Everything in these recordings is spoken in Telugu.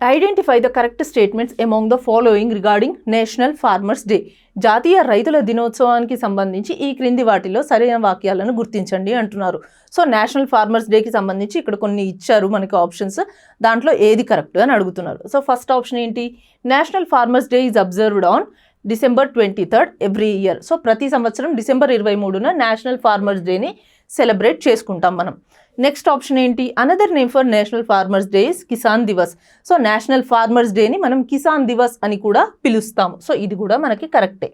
Identify the correct statements among the following regarding national farmers day. జాతీయ రైతుల దినోత్సవానికి సంబంధించి ఈ క్రింది వాటిలో సరైన వాక్యాలను గుర్తించండి అంటున్నారు. సో నేషనల్ ఫార్మర్స్ డేకి సంబంధించి ఇక్కడ కొన్ని ఇచ్చారు మనకి ఆప్షన్స్, దాంట్లో ఏది కరెక్ట్ అని అడుగుతున్నారు. సో ఫస్ట్ ఆప్షన్ ఏంటి, national farmers day is observed on December 23rd every year. So ప్రతి సంవత్సరం డిసెంబర్ 23న నేషనల్ ఫార్మర్స్ డేని సెలబ్రేట్ చేసుకుంటాం మనం. నెక్స్ట్ ఆప్షన్ ఏంటి, another name for national farmers day is Kisan Divas. So national farmers డేని మనం కిసాన్ దివస్ అని కూడా పిలుస్తాము. సో ఇది కూడా మనకి కరెక్టే.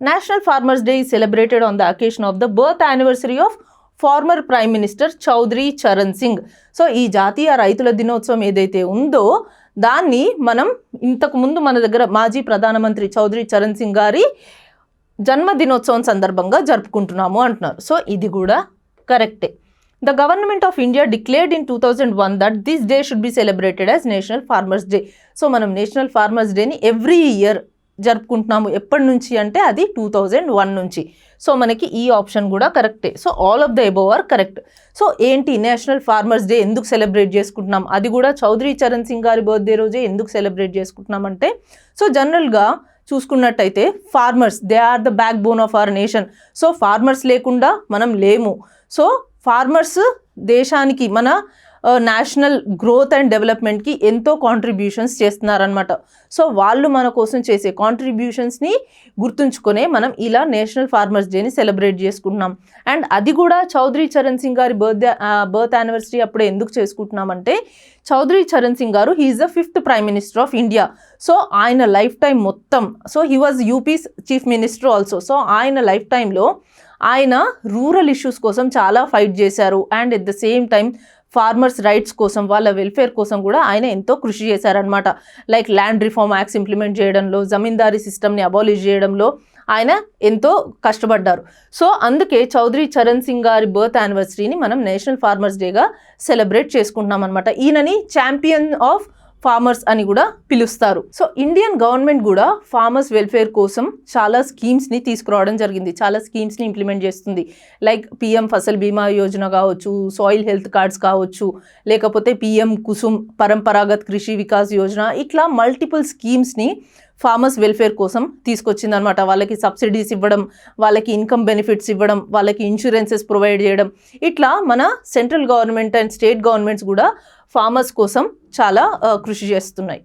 National farmers day is celebrated on the occasion of the birth anniversary of former prime minister Chaudhary Charan Singh. So ఈ జాతీయ రైతుల దినోత్సవం ఏదైతే ఉందో దాన్ని మనం ఇంతకుముందు మన దగ్గర మాజీ ప్రధానమంత్రి చౌదరి చరణ్ సింగ్ గారి జన్మదినోత్సవం సందర్భంగా జరుపుకుంటున్నాము అంటున్నారు. సో ఇది కూడా కరెక్టే. The government of India declared in 2001 that this day should be celebrated as National Farmers Day. So మనం నేషనల్ ఫార్మర్స్ డేని ఎవ్రీ ఇయర్ జరుపుకుంటున్నాము. ఎప్పటి నుంచి అంటే అది 2001 నుంచి. సో మనకి ఈ ఆప్షన్ కూడా కరెక్టే. So all of the above are correct. So ఏంటి, నేషనల్ ఫార్మర్స్ డే ఎందుకు సెలబ్రేట్ చేసుకుంటున్నాం, అది కూడా చౌదరి చరణ్ సింగ్ గారి బర్త్డే రోజే ఎందుకు సెలబ్రేట్ చేసుకుంటున్నాం అంటే, సో జనరల్గా చూసుకున్నట్టయితే farmers they are the backbone of our nation. So farmers లేకుండా మనం లేము. సో ఫార్మర్స్ దేశానికి మన నేషనల్ గ్రోత్ అండ్ డెవలప్మెంట్కి ఎంతో కాంట్రిబ్యూషన్స్ చేస్తున్నారనమాట. సో వాళ్ళు మన కోసం చేసే కాంట్రిబ్యూషన్స్ని గుర్తుంచుకునే మనం ఇలా నేషనల్ ఫార్మర్స్ డేని సెలబ్రేట్ చేసుకుంటున్నాం. అండ్ అది కూడా చౌదరి చరణ్ సింగ్ గారి బర్త్ యానివర్సరీ అప్పుడే ఎందుకు చేసుకుంటున్నామంటే, చౌదరి చరణ్ సింగ్ గారు he is the 5th prime minister of India. So ఆయన లైఫ్ టైం మొత్తం, so he was UP's chief minister also. So ఆయన లైఫ్ టైంలో ఆయన రూరల్ ఇష్యూస్ కోసం చాలా ఫైట్ చేశారు. And at the same time farmers rights కోసం, వాళ్ళ వెల్ఫేర్ కోసం కూడా ఆయన ఎంతో కృషి చేశారనమాట. Like land reform acts implement చేయడంలో, జమీందారీ సిస్టమ్ని అబాలిష్ చేయడంలో ఆయన ఎంతో కష్టపడ్డారు. సో అందుకే చౌదరి చరణ్ సింగ్ గారి బర్త్ యానివర్సరీని మనం నేషనల్ ఫార్మర్స్ డేగా సెలబ్రేట్ చేసుకుంటున్నాం అనమాట. ఈయనని ఛాంపియన్ ఆఫ్ ఫార్మర్స్ అని కూడా పిలుస్తారు. సో ఇండియన్ గవర్నమెంట్ కూడా ఫార్మర్స్ వెల్ఫేర్ కోసం చాలా స్కీమ్స్ని తీసుకురావడం జరిగింది, చాలా స్కీమ్స్ని ఇంప్లిమెంట్ చేస్తుంది. లైక్ పిఎం ఫసల్ బీమా యోజన కావచ్చు, సాయిల్ హెల్త్ కార్డ్స్ కావచ్చు, లేకపోతే పిఎం కుసుమ్ పరంపరాగత్ కృషి వికాస్ యోజన, ఇట్లా మల్టిపుల్ స్కీమ్స్ని ఫార్మర్స్ వెల్ఫేర్ కోసం తీసుకొచ్చిందనమాట. వాళ్ళకి సబ్సిడీస్ ఇవ్వడం, వాళ్ళకి ఇన్కమ్ బెనిఫిట్స్ ఇవ్వడం, వాళ్ళకి ఇన్సూరెన్సెస్ ప్రొవైడ్ చేయడం, ఇట్లా మన central government and state governments కూడా ఫార్మర్స్ కోసం చాలా కృషి చేస్తున్నాయి.